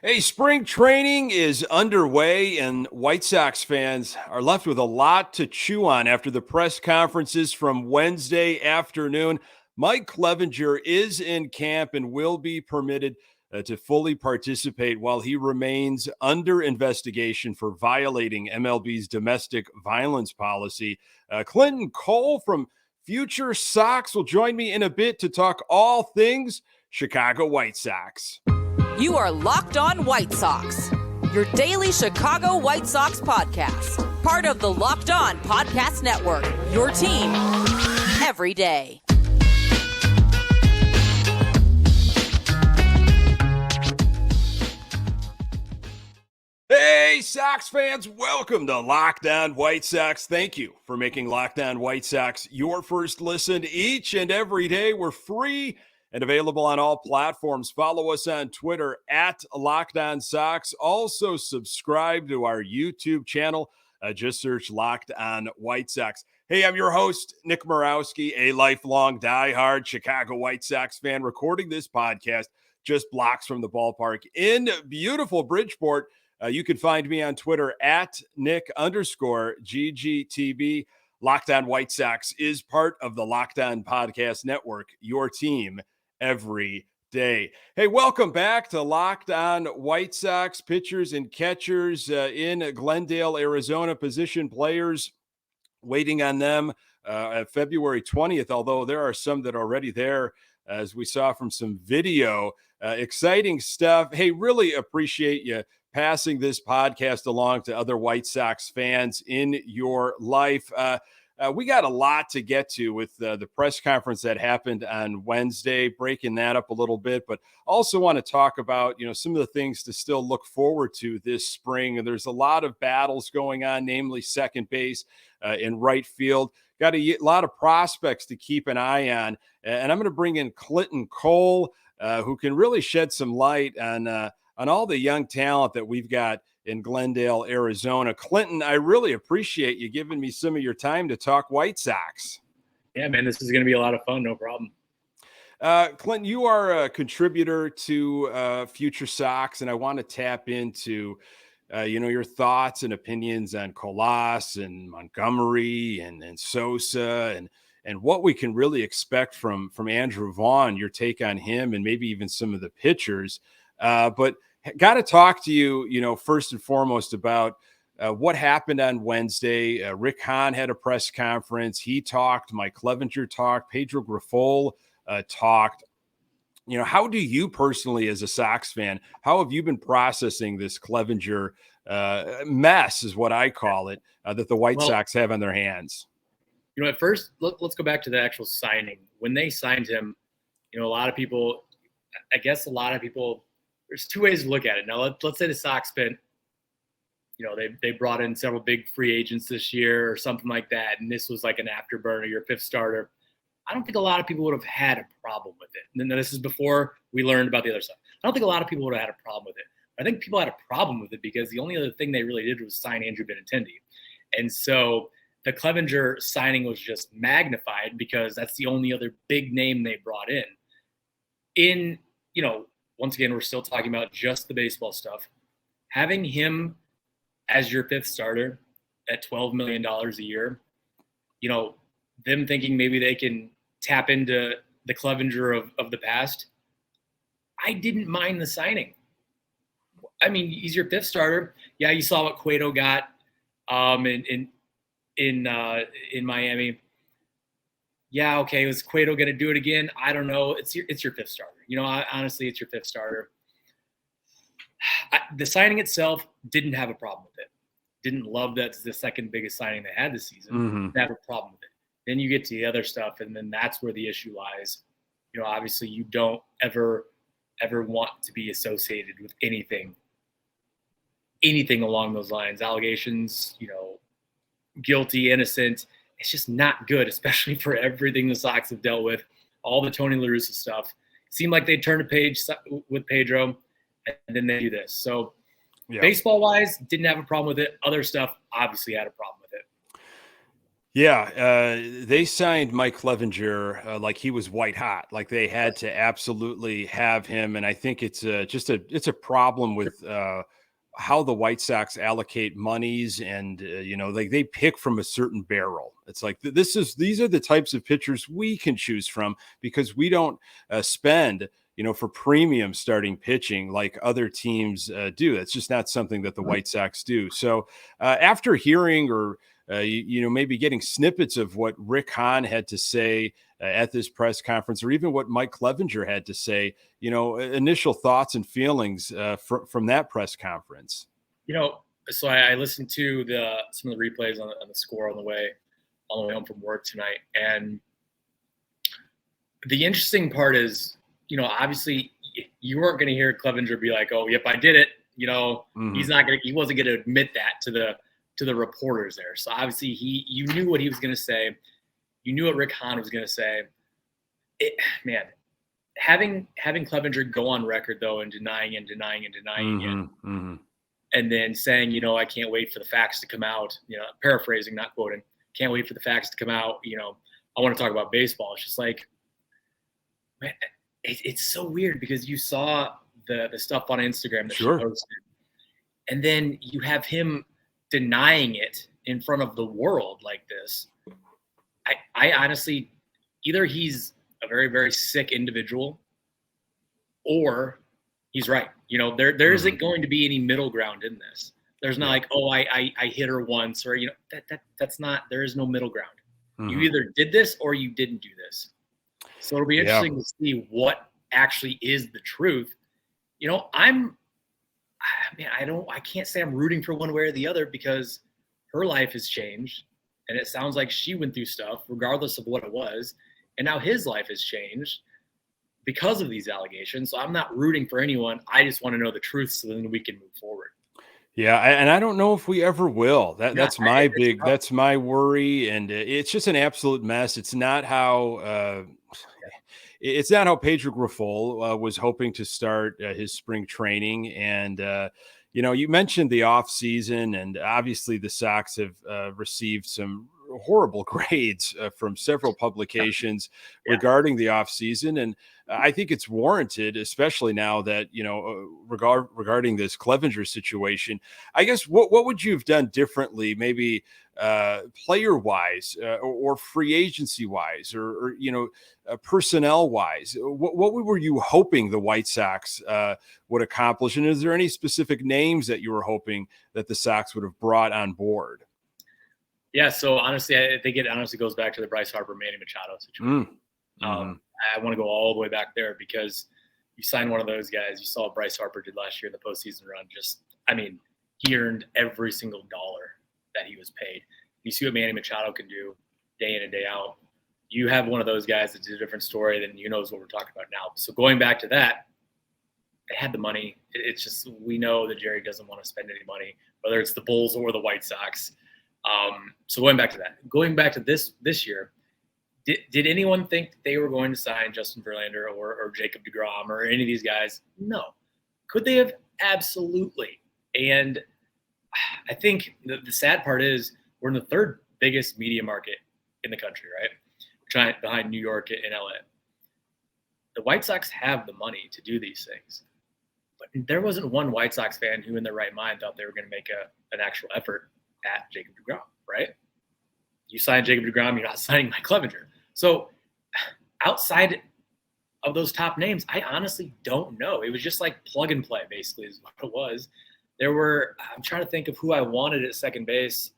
Hey, spring training is underway, and White Sox fans are left with a lot to chew on after the press conferences from Wednesday afternoon. Mike Clevinger is in camp and will be permitted to fully participate while he remains under investigation for violating MLB's domestic violence policy. Clinton Cole from Future Sox will join me in a bit to talk all things Chicago White Sox. You are Locked On White Sox, your daily Chicago White Sox podcast. Part of the Locked On Podcast Network, your team every day. Hey, Sox fans, welcome to Locked On White Sox. Thank you for making Locked On White Sox your first listen each and every day. We're free and available on all platforms. Follow us on Twitter at Locked On Sox. Also subscribe to our YouTube channel. Just search Locked On White Sox. Hey, I'm your host, Nick Morawski, a lifelong diehard Chicago White Sox fan, recording this podcast just blocks from the ballpark in beautiful Bridgeport. You can find me on Twitter at Nick_GGTB. Locked On White Sox is part of the Locked On Podcast Network, your team every day. Hey, welcome back to Locked On White Sox. Pitchers and catchers in Glendale, Arizona, position players waiting on them February 20th, although there are some that are already there, as we saw from some video. Exciting stuff. Hey, really appreciate you passing this podcast along to other White Sox fans in your life. We got a lot to get to with the press conference that happened on Wednesday, breaking that up a little bit, but also want to talk about, some of the things to still look forward to this spring. And there's a lot of battles going on, namely second base and right field. Got a lot of prospects to keep an eye on. And I'm going to bring in Clinton Cole, who can really shed some light on all the young talent that we've got in Glendale, Arizona. Clinton, I really appreciate you giving me some of your time to talk White Sox. Yeah, man, this is going to be a lot of fun. No problem. Clinton, you are a contributor to Future Sox, and I want to tap into, your thoughts and opinions on Colas and Montgomery and Sosa and what we can really expect from Andrew Vaughn, your take on him, and maybe even some of the pitchers. But got to talk to you, first and foremost about what happened on Wednesday. Rick Hahn had a press conference. He talked. Mike Clevinger talked. Pedro Grifol talked. How do you personally, as a Sox fan, how have you been processing this Clevinger mess, is what I call it, that the White Sox have on their hands? At first, let's go back to the actual signing. When they signed him, a lot of people, there's two ways to look at it. Now, let's say the Sox spent, they brought in several big free agents this year or something like that, and this was like an afterburner, your fifth starter. I don't think a lot of people would have had a problem with it. And then this is before we learned about the other stuff. I don't think a lot of people would have had a problem with it. I think people had a problem with it because the only other thing they really did was sign Andrew Benintendi. And so the Clevinger signing was just magnified because that's the only other big name they brought in. Once again, we're still talking about just the baseball stuff. Having him as your fifth starter at $12 million a year, them thinking maybe they can tap into the Clevinger of the past, I didn't mind the signing. I mean, he's your fifth starter. Yeah, you saw what Cueto got in Miami. Yeah, okay, was Cueto going to do it again? I don't know. It's your fifth starter. Honestly, it's your fifth starter. The signing itself, didn't have a problem with it. Didn't love that it's the second biggest signing they had this season. Mm-hmm. Didn't have a problem with it. Then you get to the other stuff, and then that's where the issue lies. Obviously you don't ever want to be associated with anything along those lines. Allegations, guilty, innocent. It's just not good, especially for everything the Sox have dealt with, all the Tony La Russa stuff. It seemed like they turned a page with Pedro, and then they do this. So baseball-wise, didn't have a problem with it. Other stuff, obviously had a problem with it. Yeah, they signed Mike Clevinger like he was white hot, like they had to absolutely have him, and I think it's it's a problem with how the White Sox allocate monies, and like they pick from a certain barrel. It's like these are the types of pitchers we can choose from because we don't spend for premium starting pitching like other teams do. It's just not something that the White Sox do. So after hearing or maybe getting snippets of what Rick Hahn had to say at this press conference, or even what Mike Clevinger had to say, initial thoughts and feelings from that press conference. So I listened to some of the replays on the score on the way home from work tonight. And the interesting part is, obviously you weren't going to hear Clevinger be like, oh, yep, I did it. He wasn't going to admit that to the reporters there. So obviously you knew what he was going to say. You knew what Rick Hahn was going to say. Having Clevinger go on record though and denying it, and then saying, I can't wait for the facts to come out, paraphrasing, not quoting, can't wait for the facts to come out. I want to talk about baseball. It's just like, man, it's so weird because you saw the stuff on Instagram that she posted, and then you have him denying it in front of the world like this. I honestly, either he's a very, very sick individual or he's right. There isn't going to be any middle ground in this. There's not like, oh, I hit her once, or, that's not, there is no middle ground. You either did this or you didn't do this. So it'll be interesting to see what actually is the truth. I can't say I'm rooting for one way or the other because her life has changed. And it sounds like she went through stuff regardless of what it was. And now his life has changed because of these allegations. So I'm not rooting for anyone. I just want to know the truth so then we can move forward. Yeah, and I don't know if we ever will. That's my worry, and it's just an absolute mess. It's not how Pedro Grifol was hoping to start his spring training, and you mentioned the offseason, and obviously the Sox have received some horrible grades from several publications regarding the offseason. And I think it's warranted, especially now that, regarding this Clevinger situation. I guess what would you have done differently, maybe player wise or free agency wise or personnel wise? What were you hoping the White Sox would accomplish? And is there any specific names that you were hoping that the Sox would have brought on board? Yeah, so honestly, I think it honestly goes back to the Bryce Harper, Manny Machado situation. I want to go all the way back there because you sign one of those guys. You saw what Bryce Harper did last year in the postseason run. He earned every single dollar that he was paid. You see what Manny Machado can do day in and day out. You have one of those guys that's a different story than knows what we're talking about now. So going back to that, they had the money. It's just we know that Jerry doesn't want to spend any money, whether it's the Bulls or the White Sox. So going back to that, going back to this year, did anyone think they were going to sign Justin Verlander or Jacob deGrom or any of these guys? No. Could they have? Absolutely. And I think the sad part is we're in the third biggest media market in the country, right? Behind New York and LA. The White Sox have the money to do these things. But there wasn't one White Sox fan who in their right mind thought they were going to make an actual effort at Jacob deGrom, right? You sign Jacob deGrom, you're not signing Mike Clevinger. So outside of those top names, I honestly don't know. It was just like plug and play, basically, is what it was. I'm trying to think of who I wanted at second base.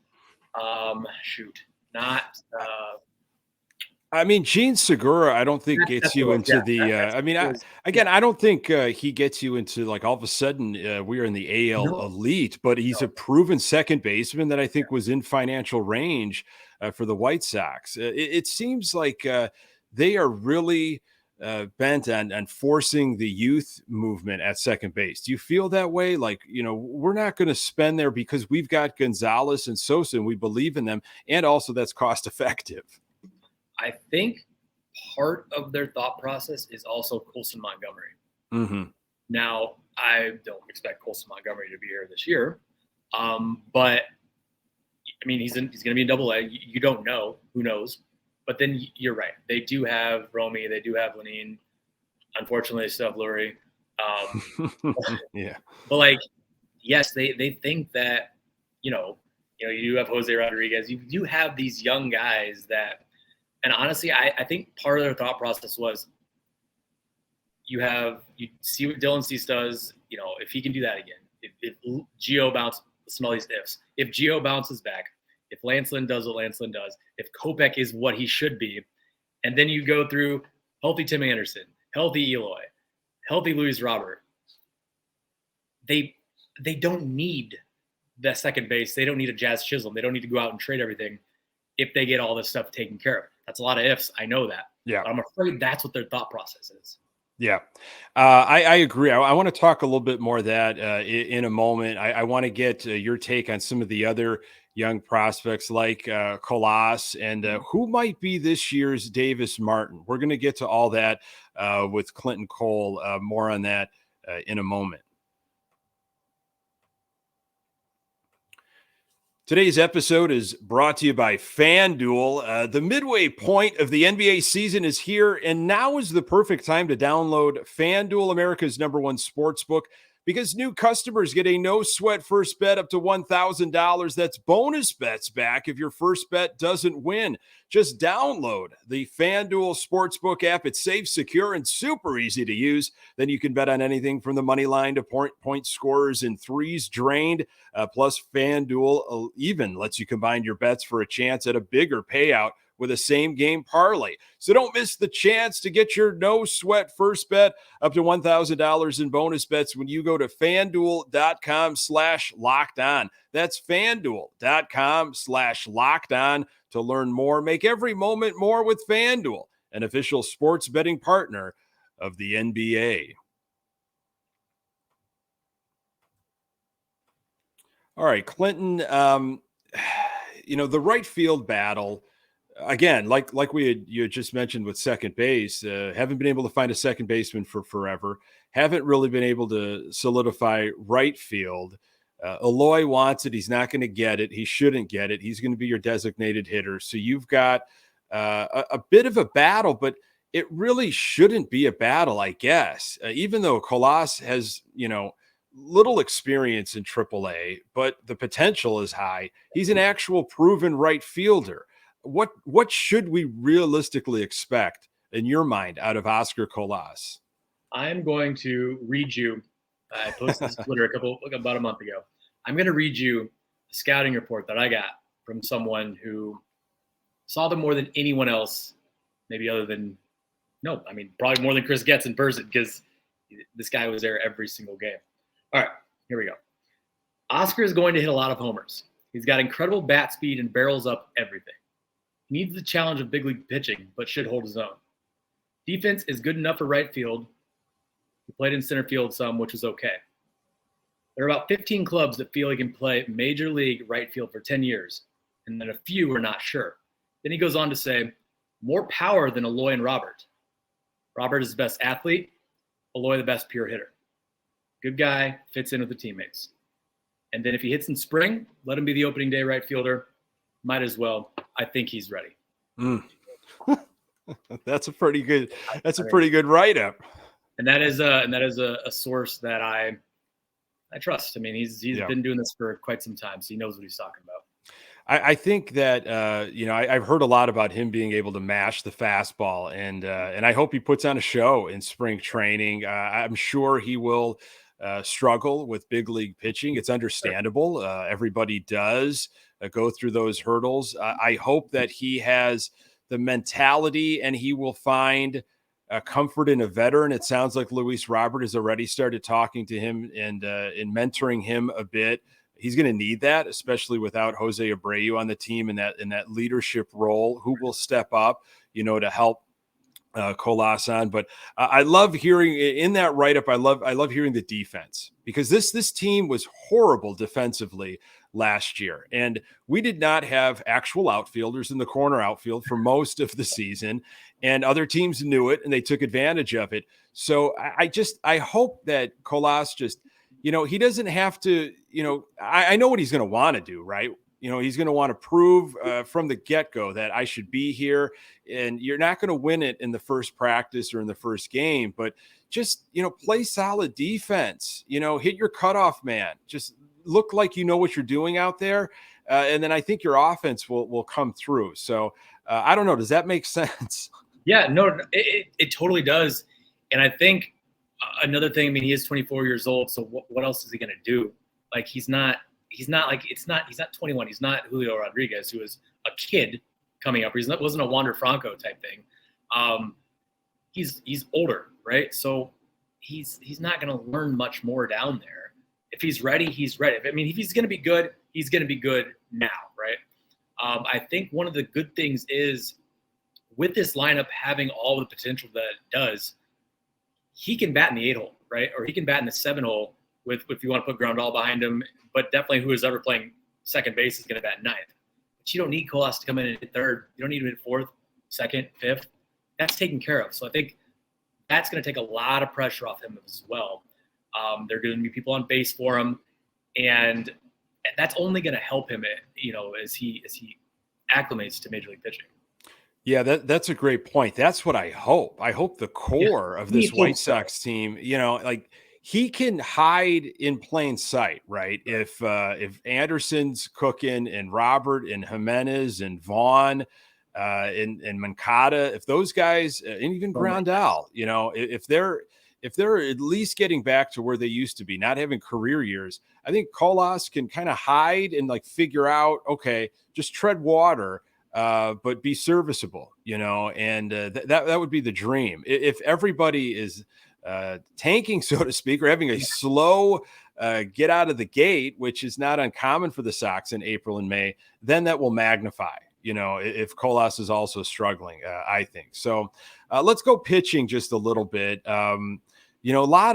Gene Segura, I don't think gets you into I don't think he gets you into like all of a sudden we are in the AL elite, but he's a proven second baseman that I think was in financial range for the White Sox. It seems like they are really bent on forcing the youth movement at second base. Do you feel that way? Like, we're not going to spend there because we've got Gonzalez and Sosa and we believe in them. And also that's cost effective. I think part of their thought process is also Colson Montgomery. Now, I don't expect Colson Montgomery to be here this year, but I mean, he's going to be in Double-A. You don't know. Who knows? But then you're right. They do have Romy. They do have Lenine. Unfortunately, they still have Lurie. Yeah. But like, yes, they think that, you do have Jose Rodriguez. You do have these young guys that, and honestly, I think part of their thought process was you see what Dylan Cease does, if he can do that again, if Gio bounces, smell these ifs. If Gio bounces back, if Lance Lynn does what Lance Lynn does, if Kopech is what he should be, and then you go through healthy Tim Anderson, healthy Eloy, healthy Luis Robert, they don't need that second base. They don't need a Jazz Chisholm. They don't need to go out and trade everything if they get all this stuff taken care of. That's a lot of ifs. I know that. Yeah. But I'm afraid that's what their thought process is. Yeah, I agree. I want to talk a little bit more of that in a moment. I want to get your take on some of the other young prospects like Colas and who might be this year's Davis Martin. We're going to get to all that with Clinton Cole. More on that in a moment. Today's episode is brought to you by FanDuel. The midway point of the NBA season is here, and now is the perfect time to download FanDuel, America's #1 sportsbook, because new customers get a no-sweat first bet up to $1,000. That's bonus bets back if your first bet doesn't win. Just download the FanDuel Sportsbook app. It's safe, secure, and super easy to use. Then you can bet on anything from the money line to point scorers and threes drained. Plus, FanDuel even lets you combine your bets for a chance at a bigger payout with a same-game parlay. So don't miss the chance to get your no-sweat first bet up to $1,000 in bonus bets when you go to FanDuel.com/lockedon. That's FanDuel.com/lockedon to learn more. Make every moment more with FanDuel, an official sports betting partner of the NBA. All right, Clinton, the right field battle, again, like you had just mentioned with second base, haven't been able to find a second baseman for forever. Haven't really been able to solidify right field. Eloy wants it. He's not going to get it. He shouldn't get it. He's going to be your designated hitter. So you've got a bit of a battle, but it really shouldn't be a battle, I guess. Even though Colas has, little experience in AAA, but the potential is high. He's an actual proven right fielder. What should we realistically expect in your mind out of Oscar Colas? I'm going to read you. I posted this on Twitter about a month ago. I'm going to read you a scouting report that I got from someone who saw them more than anyone else, probably more than Chris Getz in person, because this guy was there every single game. All right, here we go. Oscar is going to hit a lot of homers. He's got incredible bat speed and barrels up everything. He needs the challenge of big league pitching, but should hold his own. Defense is good enough for right field. He played in center field some, which was okay. There are about 15 clubs that feel he can play major league right field for 10 years, and then a few are not sure. Then he goes on to say, more power than Eloy and Robert. Robert is the best athlete, Eloy the best pure hitter. Good guy, fits in with the teammates. And then if he hits in spring, let him be the opening day right fielder. Might as well. I think he's ready. That's a pretty good write-up. And that is a source that I trust. I mean, he's been doing this for quite some time, so he knows what he's talking about. I think that I've heard a lot about him being able to mash the fastball, and I hope he puts on a show in spring training. I'm sure he will struggle with big league pitching. It's understandable. Everybody does go through those hurdles. I hope that he has the mentality and he will find comfort in a veteran. It sounds like Luis Robert has already started talking to him and in mentoring him a bit. He's going to need that, especially without Jose Abreu on the team in that leadership role. Who will step up, to help Colas on? But I love hearing in that write-up. I love hearing the defense, because this team was horrible defensively last year, and we did not have actual outfielders in the corner outfield for most of the season, and other teams knew it and they took advantage of it. So I hope that Colas just, he doesn't have to, I know what he's going to want to do, right? He's going to want to prove from the get-go that I should be here. And you're not going to win it in the first practice or in the first game, but just, play solid defense, hit your cutoff man, just look like you know what you're doing out there. And then I think your offense will come through. So I don't know. Does that make sense? Yeah, no, it totally does. And I think another thing, he is 24 years old. So what else is he going to do? Like, he's not 21. He's not Julio Rodriguez, who was a kid coming up. Wasn't a Wander Franco type thing. He's older, right? So he's not going to learn much more down there. If he's ready, he's ready. If he's going to be good, he's going to be good now, right? I think one of the good things is with this lineup having all the potential that it does, he can bat in the 8-hole, right? Or he can bat in the 7-hole with, if you want to put Grandal behind him, but definitely who is ever playing second base is going to bat 9th. But you don't need Colas to come in and hit 3rd. You don't need him to hit 4th, 2nd, 5th. That's taken care of. So I think that's going to take a lot of pressure off him as well. There are going to be people on base for him, and that's only going to help him, as he acclimates to Major League pitching. Yeah, that's a great point. That's what I hope. I hope the core of this White Sox team, he can hide in plain sight, right? If Anderson's cooking and Robert and Jimenez and Vaughn and Moncada, if those guys and even Grandal, if they're at least getting back to where they used to be, not having career years, I think Colas can kind of hide and figure out, okay, just tread water. But be serviceable, and that would be the dream. If everybody is tanking, so to speak, or having a slow get out of the gate, which is not uncommon for the Sox in April and May, then that will magnify, if Colas is also struggling, I think. So let's go pitching just a little bit. A lot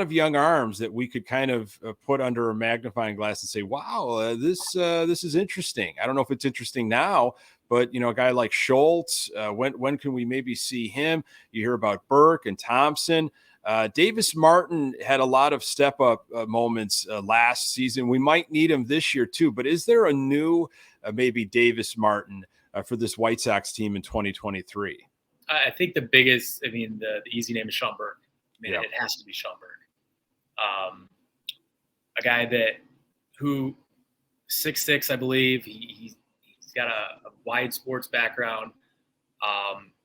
of young arms that we could kind of put under a magnifying glass and say, wow, this is interesting. I don't know if it's interesting now, but, a guy like Schultz, when can we maybe see him? You hear about Burke and Thompson. Davis Martin had a lot of step-up moments last season. We might need him this year too, but is there a new maybe Davis Martin for this White Sox team in 2023? I think the biggest, the easy name is Sean Burke. It has to be Sean Berg. A guy who 6'6", I believe. He's got a wide sports background.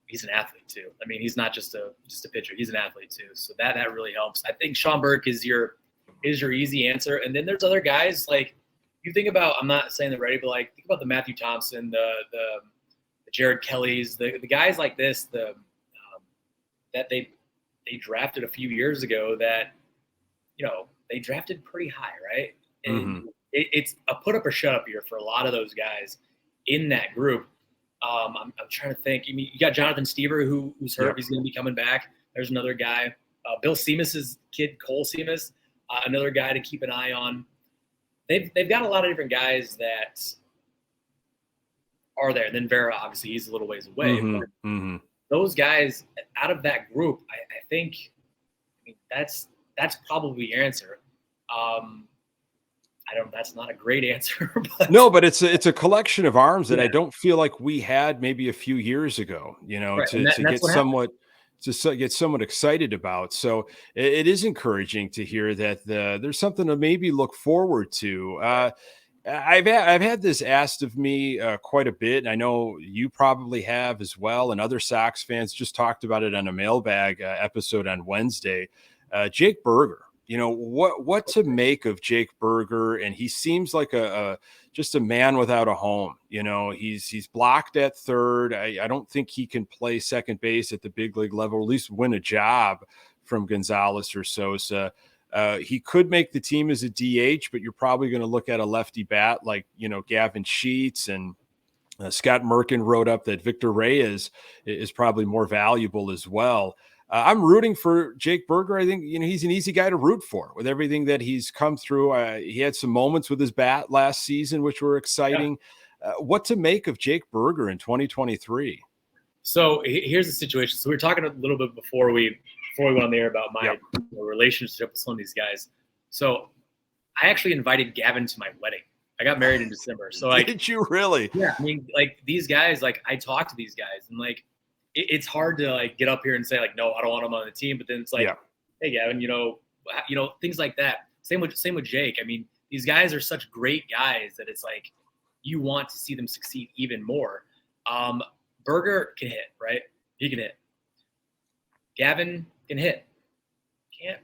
He's an athlete too. He's not just a pitcher. He's an athlete too. So that really helps. I think Sean Burke is your easy answer. And then there's other guys like you think about. I'm not saying they're ready, but think about the Matthew Thompson, the Jared Kellys, the guys like this. That they drafted a few years ago that, they drafted pretty high, right? And it's a put up or shut up year for a lot of those guys in that group. I'm trying to think. You got Jonathan Stever, who's hurt. Yep. He's going to be coming back. There's another guy. Bill Seamus's kid, Cole Seamus, another guy to keep an eye on. They've got a lot of different guys that are there. And then Vera, obviously, he's a little ways away. Those guys out of that group, I think that's probably your answer. That's not a great answer. But. No, but it's a collection of arms that I don't feel like we had maybe a few years ago, right. to get somewhat excited about. So it is encouraging to hear that there's something to maybe look forward to. I've had this asked of me quite a bit. And I know you probably have as well. And other Sox fans just talked about it on a mailbag episode on Wednesday. Jake Berger, what to make of Jake Berger. And he seems like just a man without a home. He's blocked at third. I don't think he can play second base at the big league level, or at least win a job from Gonzalez or Sosa. He could make the team as a DH, but you're probably going to look at a lefty bat like, Gavin Sheets, and Scott Merkin wrote up that Victor Reyes is probably more valuable as well. I'm rooting for Jake Berger. I think, he's an easy guy to root for with everything that he's come through. He had some moments with his bat last season, which were exciting. Yeah. What to make of Jake Berger in 2023? So here's the situation. So we were talking a little bit before we went on the air about my relationship with some of these guys. So I actually invited Gavin to my wedding. I got married in December. So like, did you really? Yeah. I mean, like these guys, like I talk to these guys and like, it's hard to like get up here and say like, no, I don't want them on the team. But then it's like, hey, Gavin, things like that. Same with Jake. I mean, these guys are such great guys that it's like, you want to see them succeed even more. Berger can hit, right? He can hit. Gavin can hit. Can't,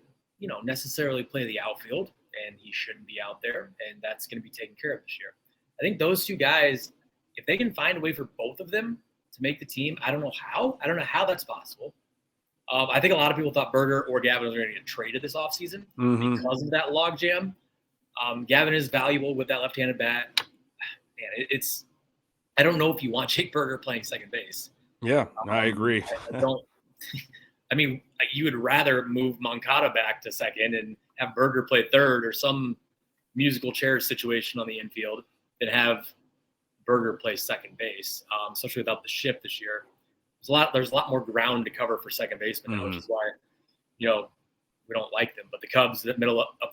necessarily play the outfield, and he shouldn't be out there, and that's going to be taken care of this year. I think those two guys, if they can find a way for both of them to make the team, I don't know how that's possible. I think a lot of people thought Berger or Gavin were going to get traded this offseason because of that logjam. Gavin is valuable with that left-handed bat. Man, I don't know if you want Jake Berger playing second base. Yeah, I agree. I mean, you would rather move Moncada back to second and have Berger play third or some musical chairs situation on the infield than have Berger play second base, especially without the shift this year. There's a lot more ground to cover for second baseman now, which is why, we don't like them. But the Cubs, up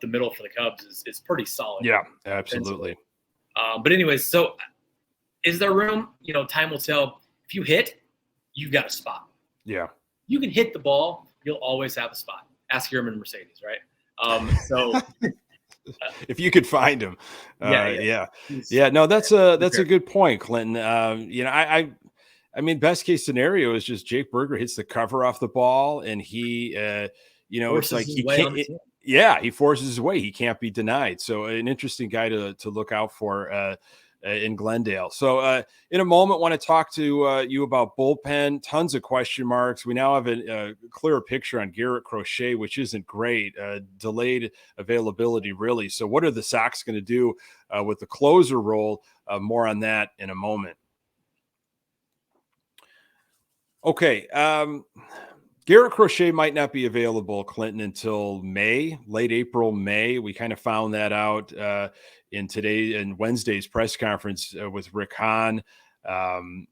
the middle for the Cubs is pretty solid. Yeah, absolutely. But anyways, so is there room? Time will tell. If you hit, you've got a spot. Yeah. You can hit the ball. You'll always have a spot. Ask Yerman Mercedes, right? If you could find him. Yeah. No, that's a good point, Clinton. I mean, best case scenario is just Jake Berger hits the cover off the ball and he, it's like he can't. He forces his way. He can't be denied. So an interesting guy to look out for in Glendale. So in a moment, want to talk to you about bullpen. Tons of question marks. We now have a clearer picture on Garrett Crochet, which isn't great. Delayed availability, really. So what are the Sox going to do with the closer role? More on that in a moment. Okay. Garrett Crochet might not be available, Clinton, until May, late April, May. We kind of found that out in Wednesday's press conference with Rick Hahn.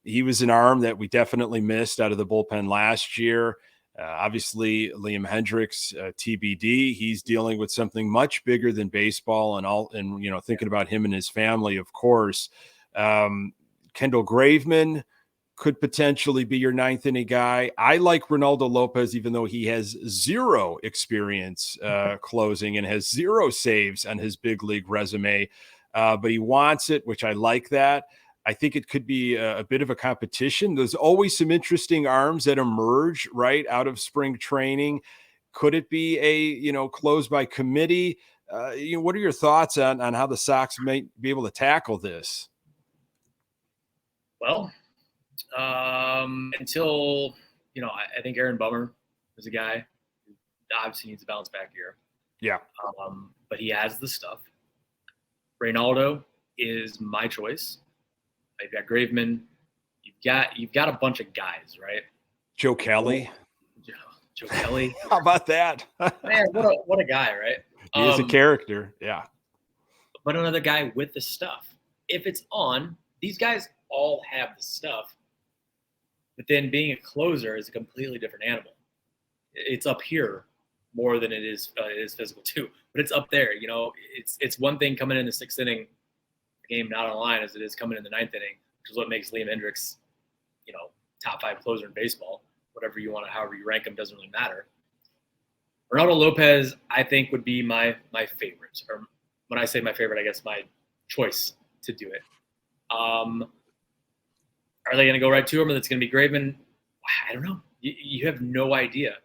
He was an arm that we definitely missed out of the bullpen last year. Obviously, Liam Hendriks, TBD. He's dealing with something much bigger than baseball and thinking about him and his family, of course. Kendall Graveman could potentially be your ninth inning guy. I like Ronaldo Lopez, even though he has zero experience closing and has zero saves on his big league resume. But he wants it, which I like that. I think it could be a bit of a competition. There's always some interesting arms that emerge right out of spring training. Could it be a, close by committee? What are your thoughts on how the Sox might be able to tackle this? Well, until, I think Aaron Bummer is a guy who obviously needs a bounce back year. Yeah. But he has the stuff. Reynaldo is my choice. You've got Graveman. You've got a bunch of guys, right? Joe Kelly. Joe Kelly. How about that? Man, what a guy, right? He is a character. Yeah. But another guy with the stuff. If it's on, these guys all have the stuff. But then being a closer is a completely different animal. It's up here more than it is physical too. But it's up there. It's one thing coming in the sixth inning, the game not on line, as it is coming in the ninth inning, which is what makes Liam Hendriks, top 5 closer in baseball. Whatever you want to, however you rank him, doesn't really matter. Ronaldo Lopez, I think, would be my favorite. Or when I say my favorite, I guess my choice to do it. Are they going to go right to him, or that's going to be Graveman? I don't know. You have no idea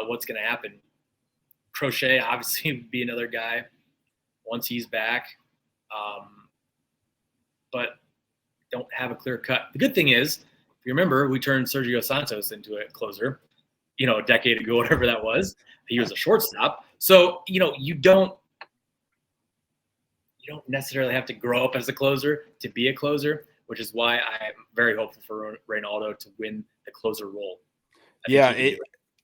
what's going to happen. Crochet obviously would be another guy once he's back, but don't have a clear cut. The good thing is, if you remember, we turned Sergio Santos into a closer, a decade ago, whatever that was. He was a shortstop. So, you don't necessarily have to grow up as a closer to be a closer, which is why I'm very hopeful for Reynaldo to win the closer role.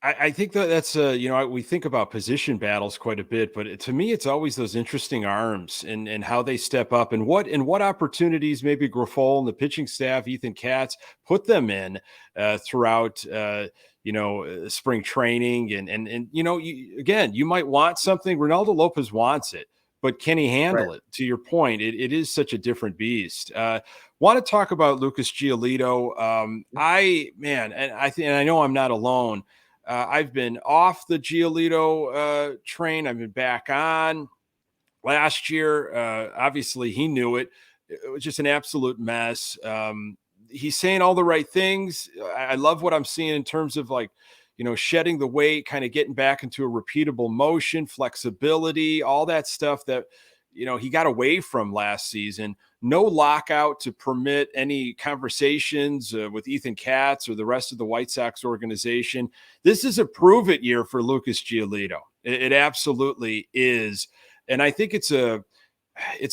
I think that's we think about position battles quite a bit, but to me, it's always those interesting arms and how they step up and what opportunities maybe Grifol and the pitching staff, Ethan Katz, put them in throughout spring training and again, you might want something. Ronaldo Lopez wants it. but can he handle it? To your point, it is such a different beast. Want to talk about Lucas Giolito? And I know I'm not alone. I've been off the Giolito train. I've been back on. Last year, obviously, he knew it. It was just an absolute mess. He's saying all the right things. I love what I'm seeing in terms of shedding the weight, kind of getting back into a repeatable motion, flexibility, all that stuff that, he got away from last season. No lockout to permit any conversations with Ethan Katz or the rest of the White Sox organization. This is a prove it year for Lucas Giolito. It absolutely is. And I think it's a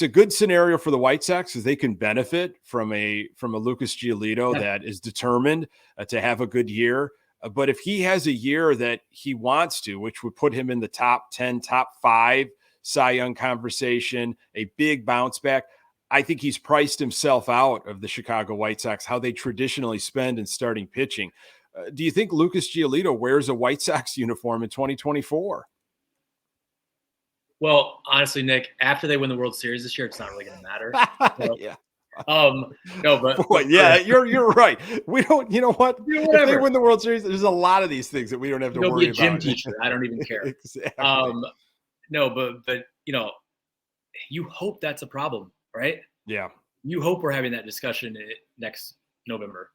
good scenario for the White Sox because they can benefit from a Lucas Giolito that is determined to have a good year. But if he has a year that he wants to, which would put him in the top 10, top 5 Cy Young conversation, a big bounce back, I think he's priced himself out of the Chicago White Sox, how they traditionally spend in starting pitching. Do you think Lucas Giolito wears a White Sox uniform in 2024? Well, honestly, Nick, after they win the World Series this year, it's not really going to matter. So, yeah. No, but yeah, you're right. We don't, you know what? If they win the World Series, there's a lot of these things that we don't have to worry about. Be a gym teacher. I don't even care. Exactly. No, but you hope that's a problem, right? Yeah. You hope we're having that discussion next November.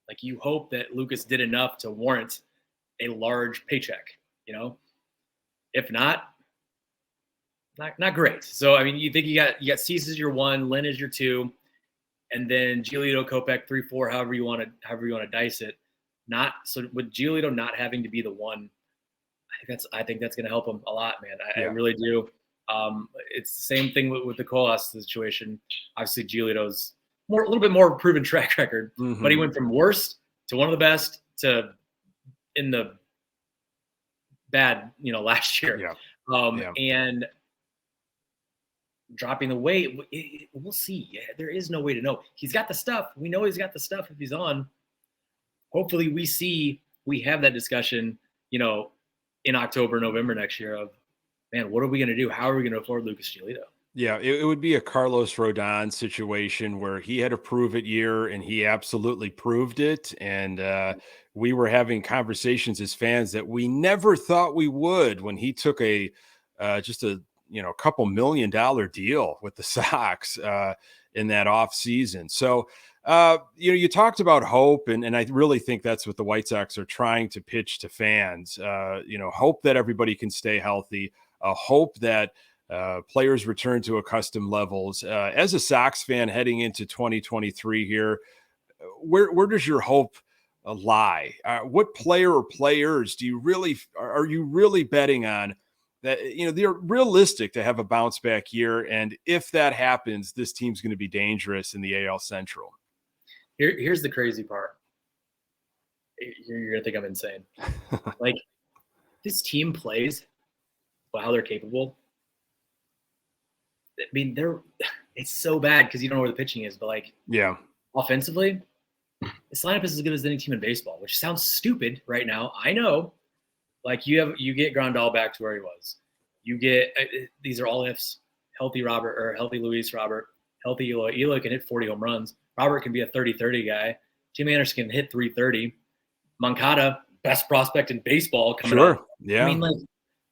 Like you hope that Lucas did enough to warrant a large paycheck. If not great. So I mean, you think you got Cease as your 1, Lynn as your 2, and then Giolito, Kopech 3, 4, however you want to dice it. Not so with Giolito not having to be the 1. I think that's going to help him a lot, man. I really do. It's the same thing with the Colas situation. Obviously, Giolito's a little bit more proven track record, but he went from worst to one of the best to in the bad, last year. Yeah. And dropping the weight, we'll see. There is no way to know. He's got the stuff. We know he's got the stuff if he's on. Hopefully, we have that discussion, in October, November next year of, man, what are we going to do? How are we going to afford Lucas Giolito? Yeah, it would be a Carlos Rodon situation where he had a prove it year and he absolutely proved it. And we were having conversations as fans that we never thought we would when he took just a couple $1 million deal with the Sox in that off season. So, you talked about hope, and I really think that's what the White Sox are trying to pitch to fans. Hope that everybody can stay healthy, hope that players return to accustomed levels. As a Sox fan heading into 2023 here, where does your hope lie? What player or players are you really betting on that, they're realistic to have a bounce back year? And if that happens, this team's going to be dangerous in the AL Central. Here's the crazy part. You're going to think I'm insane. Like, this team plays how they're capable. I mean, it's so bad because you don't know where the pitching is, but offensively, this lineup is as good as any team in baseball, which sounds stupid right now. I know. Like you get Grandal back to where he was. You get these are all ifs. Healthy Robert or healthy Luis Robert, healthy Eloy. Eloy can hit 40 home runs. Robert can be a 30-30 guy. Jim Anderson can hit 330. Moncada, best prospect in baseball coming up. Yeah. I mean,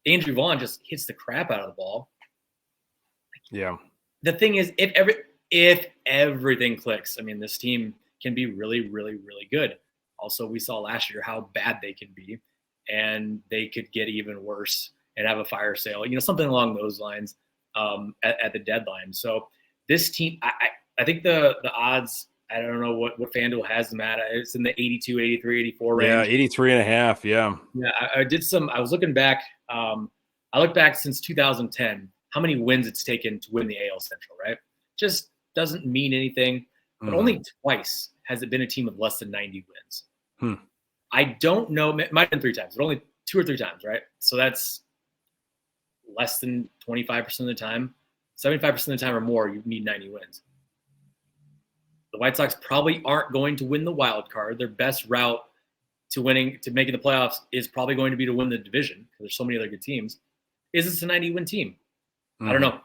Andrew Vaughn just hits the crap out of the ball. Yeah. The thing is, if everything clicks, I mean, this team can be really, really, really good. Also, we saw last year how bad they can be, and they could get even worse and have a fire sale, something along those lines at the deadline. So this team, I think the odds, I don't know what FanDuel has them at. It's in the 82, 83, 84 range. Yeah, 83.5. Yeah. Yeah, I was looking back. I looked back since 2010, how many wins it's taken to win the AL Central, right? Just doesn't mean anything. But only twice has it been a team with less than 90 wins. I don't know. It might have been 3 times, but only 2 or 3 times, right? So that's less than 25% of the time. 75% of the time or more, you need 90 wins. The White Sox probably aren't going to win the wild card. Their best route to making the playoffs is probably going to be to win the division because there's so many other good teams. Is this a 90-win team? I don't know.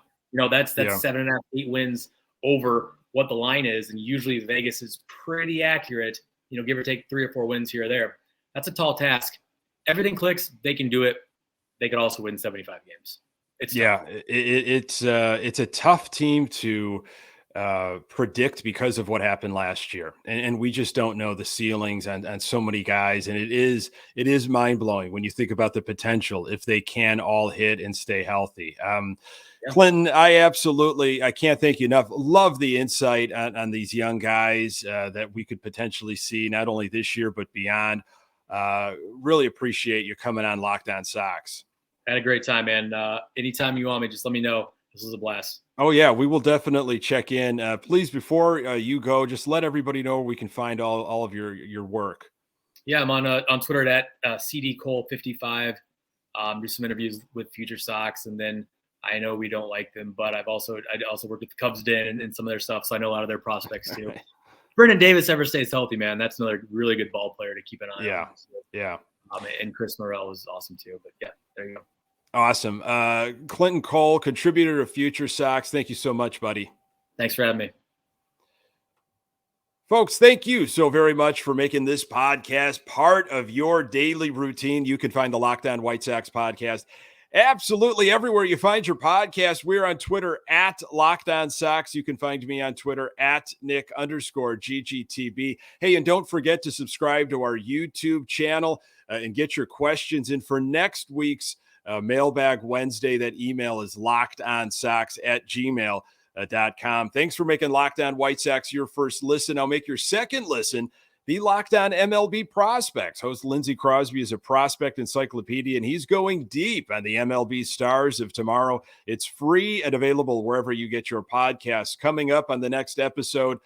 That's Yeah. 7.5, 8 wins over what the line is. And usually Vegas is pretty accurate, give or take 3 or 4 wins here or there. That's a tall task. Everything clicks. They can do it. They could also win 75 games. It's tough. It's a tough team to predict because of what happened last year, and we just don't know the ceilings on so many guys, and it is mind-blowing when you think about the potential if they can all hit and stay healthy. Clinton, I can't thank you enough. Love the insight on these young guys that we could potentially see not only this year but beyond. Really appreciate you coming on Locked On Sox. I had a great time, man. Anytime you want me, just let me know. This was a blast. Oh, yeah, we will definitely check in. Please, before you go, just let everybody know where we can find all of your work. Yeah, I'm on Twitter at CDCole55. Do some interviews with Future Sox, and then I know we don't like them, but I also work with the Cubs Den and some of their stuff, so I know a lot of their prospects too. Brendan Davis ever stays healthy, man. That's another really good ball player to keep an eye on. Yeah. And Chris Morel was awesome too. But yeah, there you go. Awesome. Clinton Cole, contributor to Future Sox. Thank you so much, buddy. Thanks for having me. Folks, thank you so very much for making this podcast part of your daily routine. You can find the Locked On White Sox podcast absolutely everywhere you find your podcast. We're on Twitter at Locked On Sox. You can find me on Twitter at Nick_GGTB. Hey, and don't forget to subscribe to our YouTube channel and get your questions in for next week's Mailbag Wednesday. That email is lockedonsox@gmail.com. Thanks for making Locked On White Sox your first listen. I'll make your second listen the Locked On MLB Prospects. Host Lindsey Crosby is a prospect encyclopedia, and he's going deep on the MLB stars of tomorrow. It's free and available wherever you get your podcasts. Coming up on the next episode,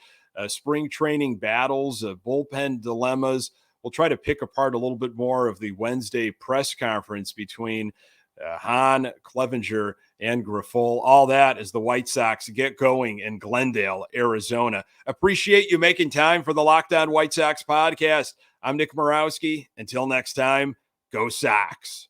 spring training battles, bullpen dilemmas. We'll try to pick apart a little bit more of the Wednesday press conference between Hahn, Clevinger, and Grifol. All that as the White Sox get going in Glendale, Arizona. Appreciate you making time for the Locked On White Sox podcast. I'm Nick Morawski. Until next time, go Sox.